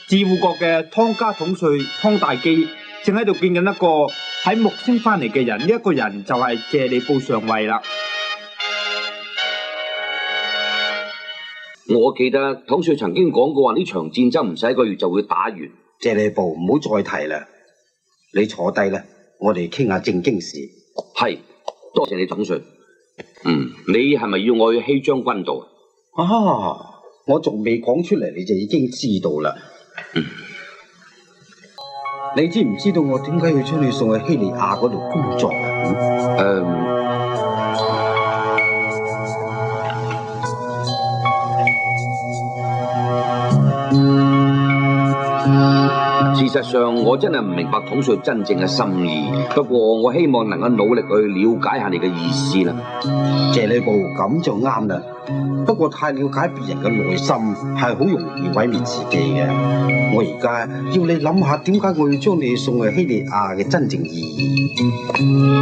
自護國嘅湯家統帥湯大基正喺度見緊一個喺木星翻嚟嘅人，呢一個人就係謝里布上尉啦。我記得統帥曾經講過話，呢場戰爭唔使1個月就會打完。謝里布，唔好再提啦，你坐低啦，我哋傾下正經事。係，多謝你統帥。你係咪要我去希將軍度啊？我仲未講出嚟，你就已經知道啦。你知唔知道我點解要將你送去希利亞嗰度工作啊？事實上，我真係唔明白統帥真正嘅心意。不過，我希望能夠努力去了解下你嘅意思啦。謝里布，咁就啱啦。不過太了解別人嘅內心係好容易毀滅自己嘅。我而家要你諗下，點解我要將你送去希利亞嘅真正意義。